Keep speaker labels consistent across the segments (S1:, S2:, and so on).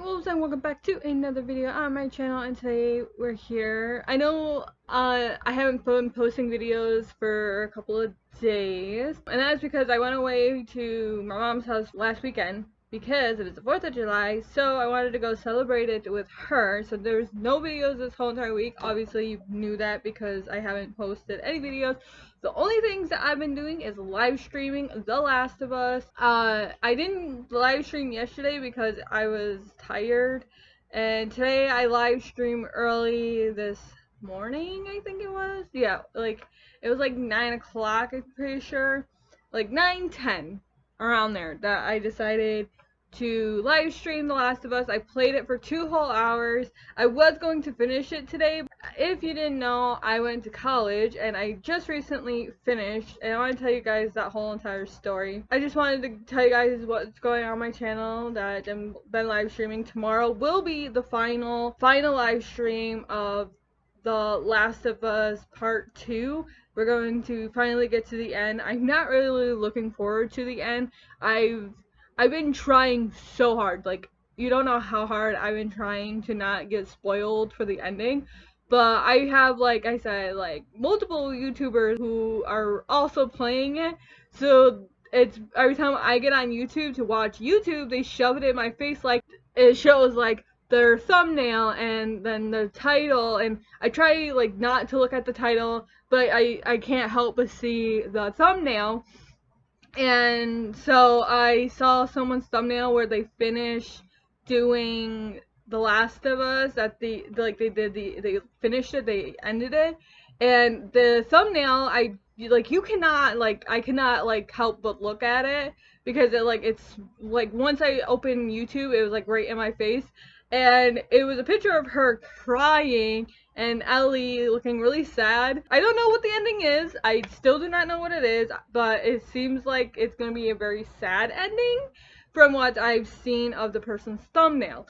S1: Night Wolves, and welcome back to another video on my channel. And today we're here. I know I haven't been posting videos for a couple of days, and that's because I went away to my mom's house last weekend because it was the 4th of July, so I wanted to go celebrate it with her. So there's no videos this whole entire week. Obviously you knew that because I haven't posted any videos. The only things that I've been doing is live streaming The Last of Us. I didn't live stream yesterday because I was tired, and today I live streamed early this morning, I think it was. Yeah, like it was like 9 o'clock, I'm pretty sure, like 9:10 around there, that I decided to live stream The Last of Us. I played it for 2 whole hours. I was going to finish it today. If you didn't know, I went to college and I just recently finished, and I want to tell you guys that whole entire story. I just wanted to tell you guys what's going on my channel that I've been live streaming. Tomorrow will be the final live stream of The Last of Us Part 2. We're going to finally get to the end. I'm not really looking forward to the end. I've been trying so hard. Like, you don't know how hard I've been trying to not get spoiled for the ending. But I have, like I said, like multiple YouTubers who are also playing it. So it's every time I get on YouTube to watch YouTube, they shove it in my face. Like, it shows like their thumbnail and then the title, and I try like not to look at the title, but I can't help but see the thumbnail. And so I saw someone's thumbnail where they finished doing The Last of Us, that they finished it, they ended it, and the thumbnail, I cannot like help but look at it, because it's like once I open YouTube, it was like right in my face, and it was a picture of her crying and Ellie looking really sad. I don't know what the ending is. I still do not know what it is, but it seems like it's going to be a very sad ending from what I've seen of the person's thumbnail.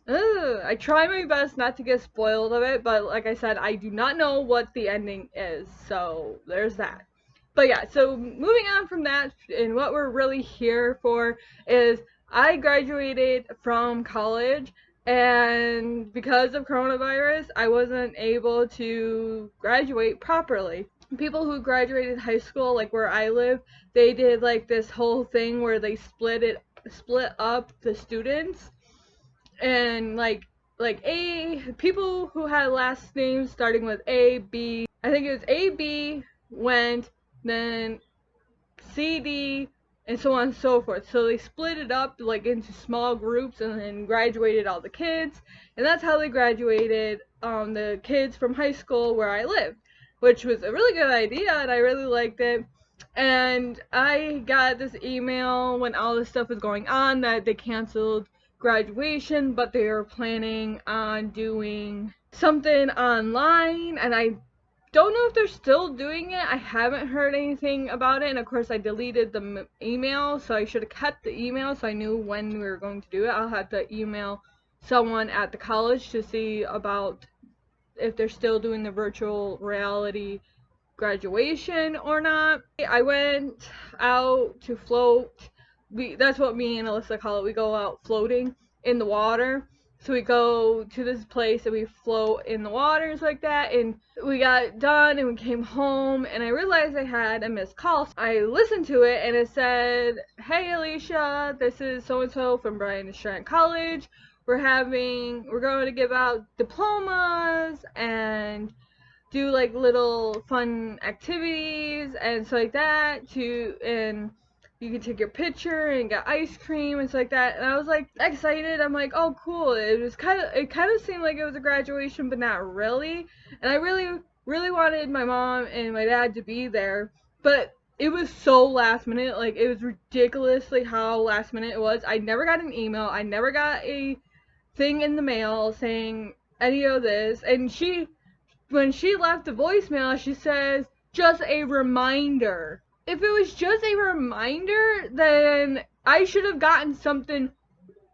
S1: I try my best not to get spoiled of it, but like I said, I do not know what the ending is, so there's that. But yeah, so moving on from that, and what we're really here for is I graduated from college, and because of coronavirus, I wasn't able to graduate properly. People who graduated high school, like where I live, they did like this whole thing where they split up the students, and like people who had last names starting with A, B, I think it was A, B went, then C, D, and so on and so forth. So they split it up like into small groups and then graduated all the kids, and that's how they graduated the kids from high school where I live, which was a really good idea, and I really liked it. And I got this email when all this stuff was going on that they canceled graduation, but they were planning on doing something online, and I don't know if they're still doing it. I haven't heard anything about it, and of course I deleted the email, so I should have kept the email so I knew when we were going to do it. I'll have to email someone at the college to see about if they're still doing the virtual reality graduation or not. I went out to float. That's what me and Alyssa call it. We go out floating in the water. So we go to this place and we float in the waters like that, and we got done and we came home, and I realized I had a missed call. So I listened to it and it said, "Hey Alicia, this is so-and-so from Bryan and Strand College. We're going to give out diplomas and do like little fun activities and stuff like that and you can take your picture and get ice cream and stuff like that." And I was like excited. I'm like, oh cool. It kind of seemed like it was a graduation, but not really. And I really wanted my mom and my dad to be there, but it was so last minute. Like, it was ridiculously how last minute it was. I never got an email. I never got a thing in the mail saying any of this. And when she left the voicemail, she says, "Just a reminder." If it was just a reminder, then I should have gotten something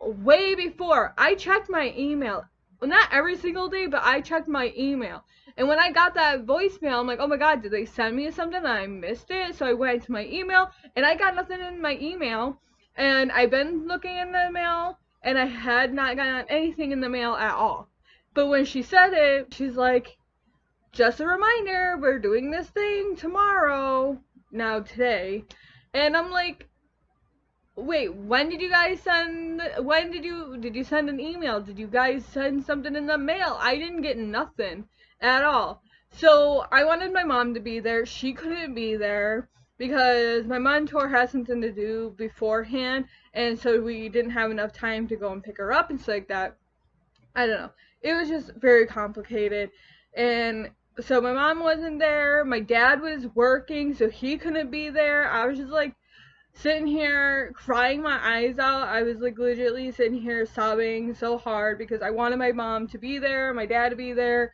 S1: way before. I checked my email. Well, not every single day, but I checked my email. And when I got that voicemail, I'm like, oh my god, did they send me something and I missed it? So I went to my email, and I got nothing in my email. And I've been looking in the mail, and I had not gotten anything in the mail at all. But when she said it, she's like, just a reminder, we're doing this thing tomorrow, now today. And I'm like, wait, when did you guys send, did you send an email? Did you guys send something in the mail? I didn't get nothing at all. So I wanted my mom to be there. She couldn't be there because my mentor had something to do beforehand, and so we didn't have enough time to go and pick her up and stuff like that. I don't know. It was just very complicated. And so my mom wasn't there. My dad was working, so he couldn't be there. I was just like sitting here crying my eyes out. I was like legitimately sitting here sobbing so hard because I wanted my mom to be there, my dad to be there,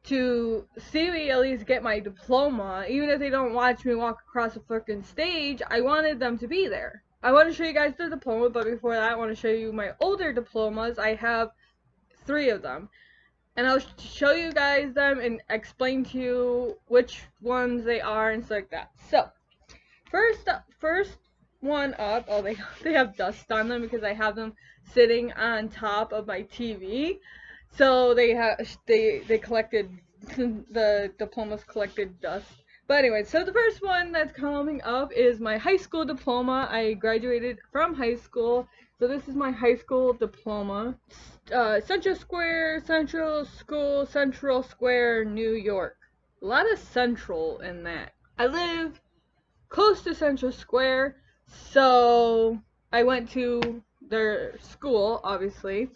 S1: to see me at least get my diploma. Even if they don't watch me walk across the freaking stage, I wanted them to be there. I want to show you guys the diploma, but before that I want to show you my older diplomas. I have 3 of them, and I'll show you guys them and explain to you which ones they are and stuff like that. So first one up, oh, they have dust on them because I have them sitting on top of my TV. So they collected the diplomas collected dust. But anyway, so the first one that's coming up is my high school diploma. I graduated from high school. So this is my high school diploma. Central Square, New York. A lot of central in that. I live close to Central Square, so I went to their school, obviously,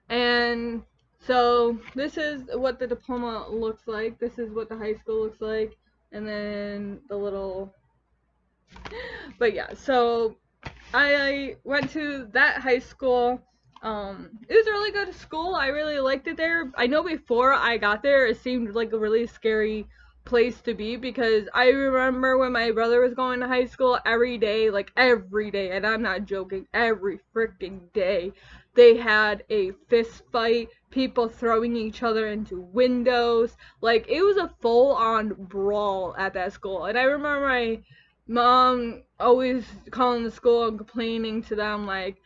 S1: and so this is what the diploma looks like. This is what the high school looks like, and then the little, but yeah, so I went to that high school. It was a really good school. I really liked it there. I know before I got there, it seemed like a really scary place to be because I remember when my brother was going to high school every day, and I'm not joking, every freaking day, they had a fist fight, people throwing each other into windows. Like, it was a full-on brawl at that school. And I remember my mom always calling the school and complaining to them, like,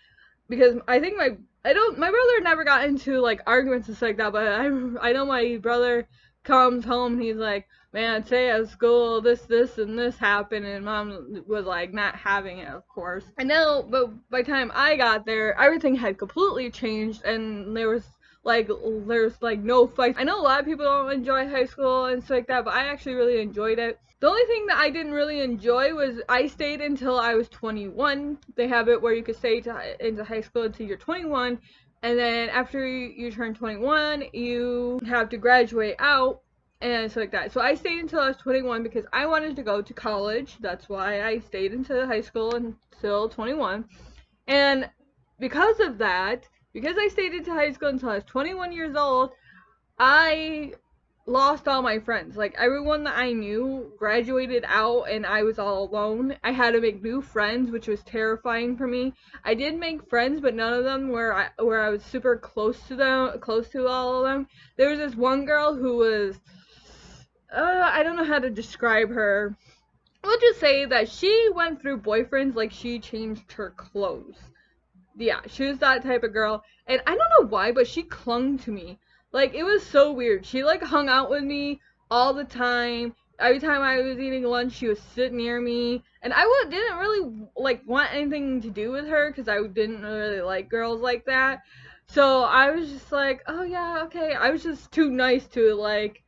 S1: because I think my brother never got into like arguments and stuff like that, but I know my brother comes home and he's like, man, today at school this and this happened, and mom was like not having it, of course. I know, but by the time I got there, everything had completely changed, and there's no fights. I know a lot of people don't enjoy high school and stuff like that, but I actually really enjoyed it. The only thing that I didn't really enjoy was I stayed until I was 21. They have it where you could stay into high school until you're 21, and then after you turn 21, you have to graduate out and stuff like that. So I stayed until I was 21 because I wanted to go to college. That's why I stayed into high school until 21. And because of that, because I stayed into high school until I was 21 years old, I lost all my friends. Like, everyone that I knew graduated out and I was all alone. I had to make new friends, which was terrifying for me. I did make friends, but none of them where I was super close to all of them. There was this one girl who was I don't know how to describe her. We'll just say that she went through boyfriends like she changed her clothes. Yeah, she was that type of girl, and I don't know why, but she clung to me. Like, it was so weird. She like hung out with me all the time. Every time I was eating lunch, she would sit near me, and didn't really like want anything to do with her because I didn't really like girls like that. So I was just like, oh yeah, okay. I was just too nice to be like,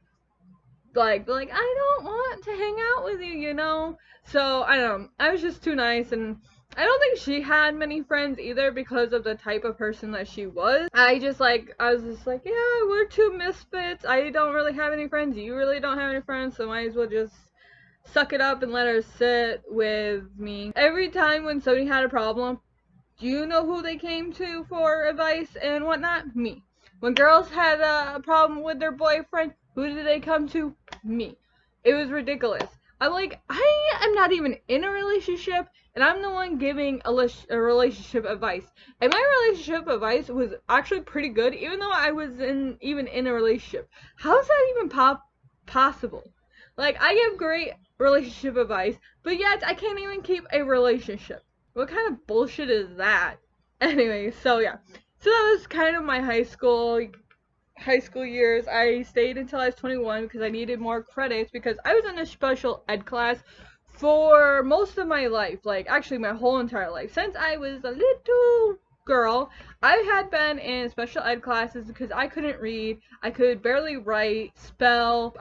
S1: I don't want to hang out with you, you know? So, I don't know. I was just too nice, and I don't think she had many friends either because of the type of person that she was. I was just like, yeah, we're two misfits. I don't really have any friends. You really don't have any friends, so might as well just suck it up and let her sit with me. Every time when somebody had a problem, do you know who they came to for advice and whatnot? Me. When girls had a problem with their boyfriend, who did they come to? Me. It was ridiculous. I'm like, I am not even in a relationship, and I'm the one giving a relationship advice. And my relationship advice was actually pretty good, even though I was even in a relationship. How is that even possible? Like, I give great relationship advice, but yet I can't even keep a relationship. What kind of bullshit is that? Anyway, so yeah. So that was kind of my high school years. I stayed until I was 21 because I needed more credits because I was in a special ed class for most of my life, like actually my whole entire life. Since I was a little girl, I had been in special ed classes because I couldn't read, I could barely write, spell,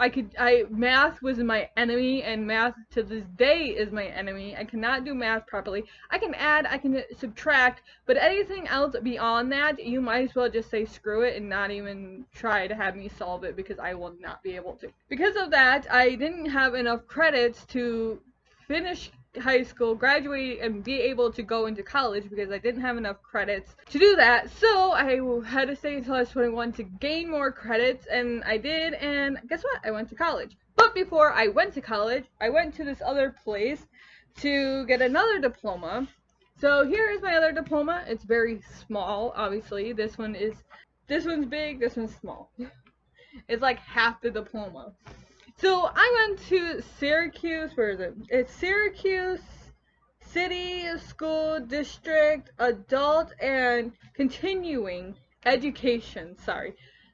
S1: math was my enemy, and math to this day is my enemy. I cannot do math properly. I can add, I can subtract, but anything else beyond that, you might as well just say screw it and not even try to have me solve it because I will not be able to. Because of that, I didn't have enough credits to finish high school, graduate, and be able to go into college because I didn't have enough credits to do that. So I had to stay until I was 21 to gain more credits, and I did, and guess what? I went to college. But before I went to college, I went to this other place to get another diploma. So here is my other diploma. It's very small, obviously. This one's big, this one's small. It's like half the diploma. So I went to Syracuse, where is it? It's Syracuse City School District Adult and Continuing Education. Sorry,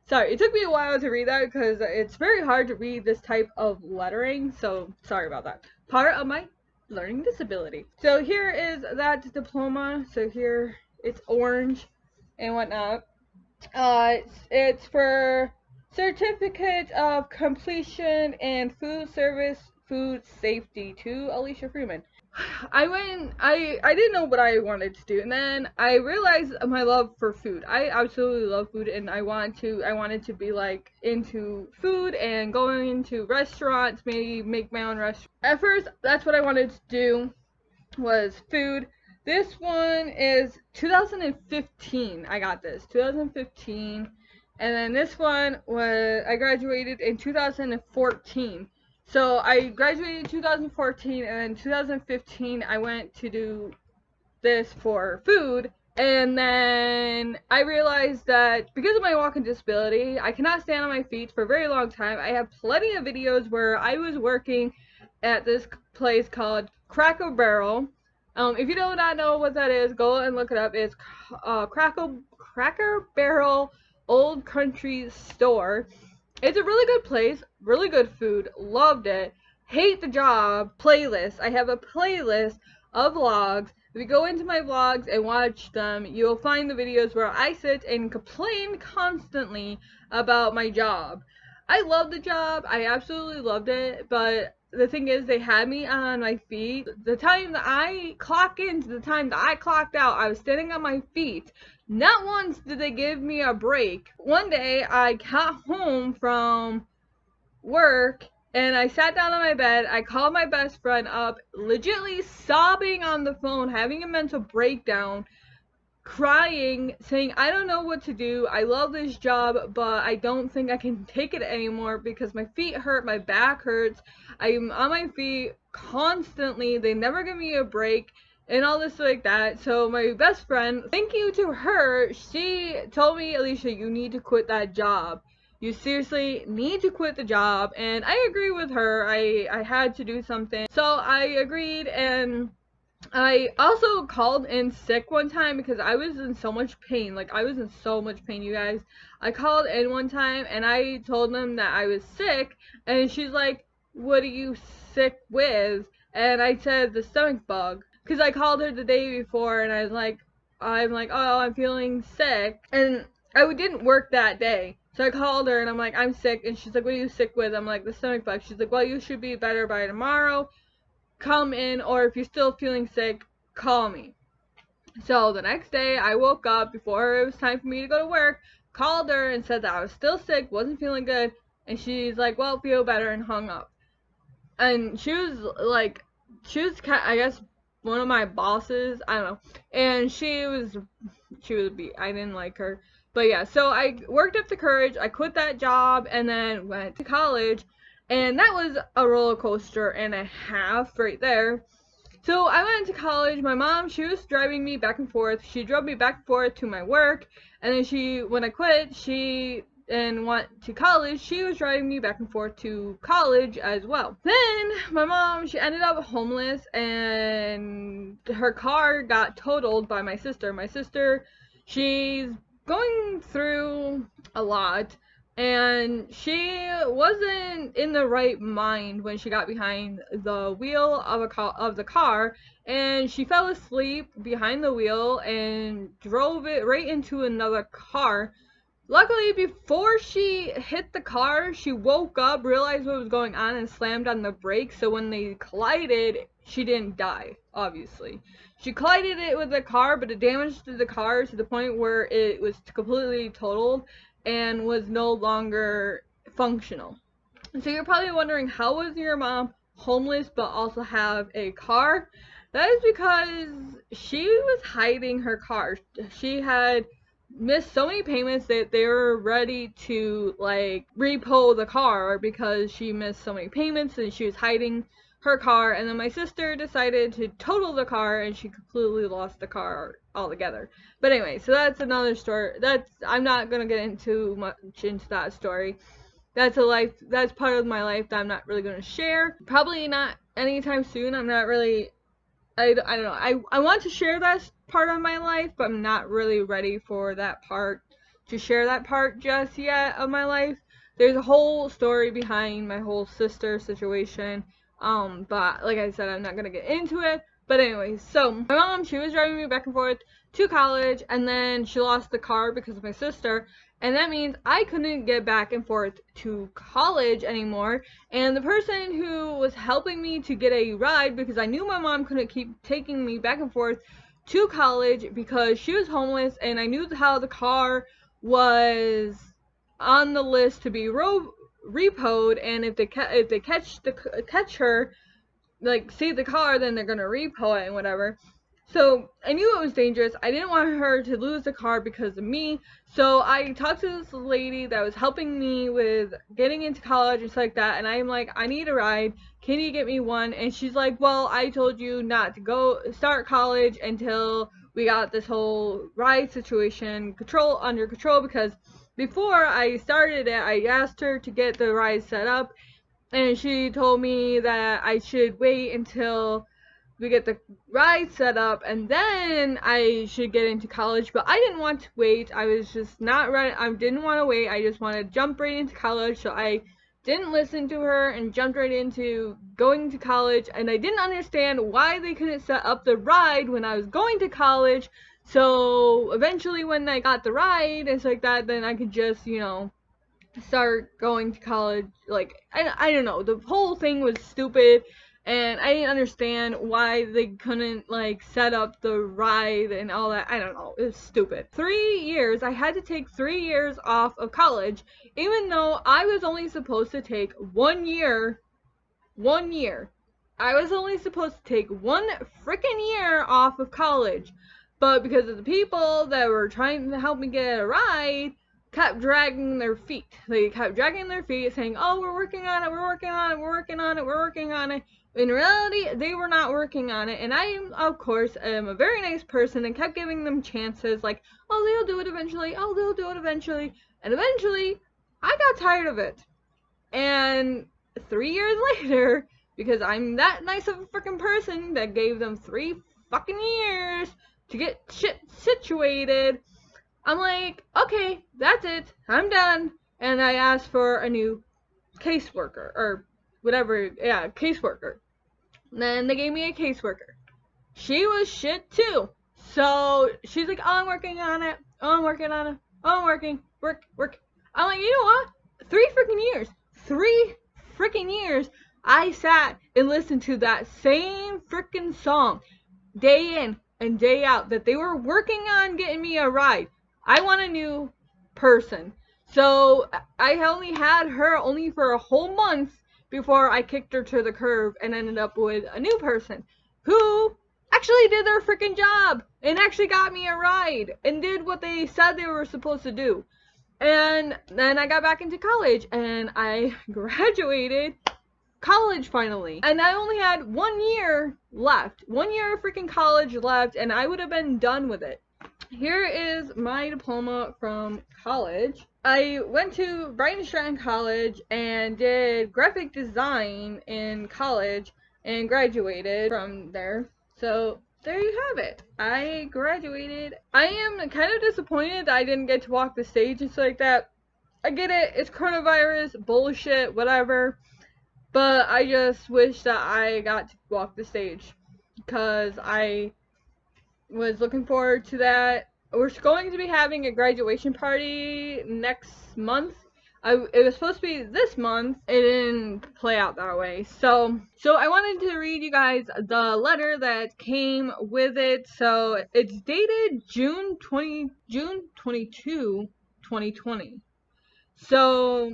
S1: it took me a while to read that because it's very hard to read this type of lettering, so sorry about that. Part of my learning disability. So here is that diploma. So here it's orange and whatnot. It's for Certificate of Completion in Food Service Food Safety to Alicia Freeman. I didn't know what I wanted to do, and then I realized my love for food. I absolutely love food, and I wanted to be like into food and going into restaurants, maybe make my own restaurant. At first, that's what I wanted to do, was food. This one is 2015. I got this 2015, and then this one was I graduated in 2014. So I graduated in 2014, and then 2015 I went to do this for food. And then I realized that because of my walking disability, I cannot stand on my feet for a very long time. I have plenty of videos where I was working at this place called Cracker Barrel. If you do not know what that is, go and look it up. It's Cracker Barrel Old Country Store. It's a really good place, really good food, loved it. Hate the job. Playlist. I have a playlist of vlogs. If you go into my vlogs and watch them, you'll find the videos where I sit and complain constantly about my job. I love the job. I absolutely loved it, but the thing is, they had me on my feet. The time that I clock in to the time that I clocked out, I was standing on my feet. Not once did they give me a break. One day, I got home from work, and I sat down on my bed. I called my best friend up, legitly sobbing on the phone, having a mental breakdown, crying, saying, I don't know what to do. I love this job, but I don't think I can take it anymore because my feet hurt, my back hurts. I'm on my feet constantly. They never give me a break and all this like that. So my best friend, thank you to her, she told me, Alicia, you need to quit that job. You seriously need to quit the job. And I agree with her. I had to do something. So I agreed, and I also called in sick one time because I was in so much pain. Like, I was in so much pain, you guys. I called in one time and I told them that I was sick, and she's like, what are you sick with? And I said the stomach bug because I called her the day before and I'm like, oh, I'm feeling sick. And I didn't work that day. So I called her and I'm like, I'm sick. And she's like, what are you sick with? I'm like, the stomach bug. She's like, well, you should be better by tomorrow. Come in, or if you're still feeling sick, call me. So the next day, I woke up before it was time for me to go to work, called her and said that I was still sick, wasn't feeling good, and she's like, well, feel better, and hung up. And she was, I guess, one of my bosses, I don't know, and she was I didn't like her. But yeah, so I worked up the courage, I quit that job, and then went to college. And that was a roller coaster and a half right there. So I went to college. My mom, she was driving me back and forth. She drove me back and forth to my work. And then when I quit, she and went to college, she was driving me back and forth to college as well. Then my mom, she ended up homeless, and her car got totaled by my sister. My sister, she's going through a lot, and she wasn't in the right mind when she got behind the wheel of the car, and she fell asleep behind the wheel and drove it right into another car. Luckily, before she hit the car, she woke up, realized what was going on, and slammed on the brakes. So when they collided, she didn't die, obviously. She collided it with the car, but it damaged the car to the point where it was completely totaled and was no longer functional. So you're probably wondering, how was your mom homeless but also have a car? That is because she was hiding her car. She had missed so many payments that they were ready to like repo the car because she missed so many payments, and she was hiding her car. And then my sister decided to total the car, and she completely lost the car altogether. But anyway, so that's another story. I'm not gonna get into much into that story. That's part of my life that I'm not really gonna share. Probably not anytime soon. I'm not really, I don't know. I want to share that part of my life, but I'm not really ready for that part, to share that part just yet of my life. There's a whole story behind my whole sister situation. But like I said, I'm not gonna get into it. But anyway, so my mom, she was driving me back and forth to college, and then she lost the car because of my sister. And that means I couldn't get back and forth to college anymore. And the person who was helping me to get a ride, because I knew my mom couldn't keep taking me back and forth to college because she was homeless, and I knew how the car was on the list to be repoed, and if they catch her, like see the car, then they're gonna repo it and whatever. So I knew it was dangerous. I didn't want her to lose the car because of me. So I talked to this lady that was helping me with getting into college and stuff like that. And I'm like, I need a ride. Can you get me one? And she's like, well, I told you not to go start college until we got this whole ride situation under control. Because before I started it, I asked her to get the ride set up, and she told me that I should wait until we get the ride set up and then I should get into college. But I didn't want to wait. I was just not ready. I didn't want to wait. I just wanted to jump right into college. So I didn't listen to her and jumped right into going to college. And I didn't understand why they couldn't set up the ride when I was going to college. So eventually when I got the ride and stuff like that, then I could just, start going to college. Like, I don't know. The whole thing was stupid. And I didn't understand why they couldn't, like, set up the ride and all that. I don't know. It was stupid. 3 years. I had to take 3 years off of college, even though I was only supposed to take 1 year. 1 year. I was only supposed to take 1 freaking year off of college. But because of the people that were trying to help me get a ride, kept dragging their feet. They kept dragging their feet, saying, oh, we're working on it, we're working on it, we're working on it, we're working on it. In reality, they were not working on it, and I, of course, am a very nice person and kept giving them chances, like, oh, they'll do it eventually, oh, they'll do it eventually, and eventually, I got tired of it. And 3 years later, because I'm that nice of a freaking person that gave them 3 fucking years to get shit situated, I'm like, okay, that's it, I'm done. And I asked for a new caseworker, or whatever, caseworker. Then they gave me a caseworker. She was shit too. So she's like, oh, I'm working on it, oh, I'm working on it, oh, I'm work. I'm like, you know what? 3 freaking years. 3 freaking years I sat and listened to that same freaking song day in and day out that they were working on getting me a ride. I want a new person. So I only had her only for a whole month before I kicked her to the curb and ended up with a new person who actually did their freaking job and actually got me a ride and did what they said they were supposed to do. And then I got back into college and I graduated college finally. And I only had 1 year left. 1 year of freaking college left, and I would have been done with it. here is my diploma from college. I went to Brighton Stratton College and did graphic design in college and graduated from there. So there you have it. I graduated. I am kind of disappointed that I didn't get to walk the stage and stuff like that. I get it, it's coronavirus, bullshit, whatever. But I just wish that I got to walk the stage because I was looking forward to that. We're going to be having a graduation party next month. It was supposed to be this month. It didn't play out that way. So I wanted to read you guys the letter that came with it. So it's dated June 22, 2020. So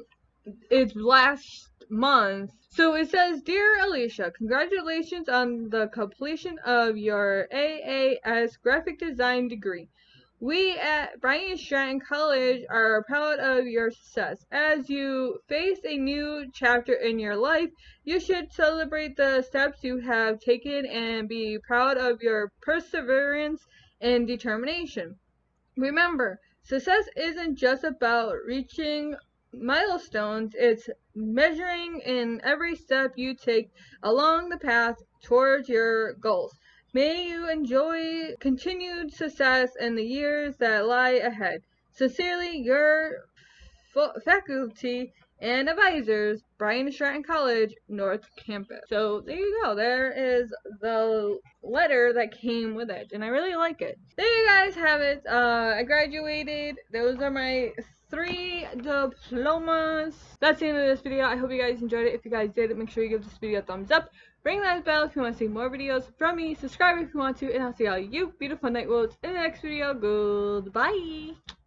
S1: it's last month. So it says, Dear Alicia, congratulations on the completion of your AAS graphic design degree. We at Brighton Stratton College are proud of your success. As you face a new chapter in your life, you should celebrate the steps you have taken and be proud of your perseverance and determination. Remember, success isn't just about reaching milestones, it's measuring in every step you take along the path towards your goals. May you enjoy continued success in the years that lie ahead. Sincerely, your faculty and advisors, Brighton Stratton College, North Campus. So there you go. There is the letter that came with it, and I really like it. There you guys have it. I graduated. Those are my 3 diplomas. That's the end of this video. I hope you guys enjoyed it. If you guys did, make sure you give this video a thumbs up. Ring that bell if you want to see more videos from me. Subscribe if you want to, and I'll see all you beautiful night wolves in the next video. Goodbye.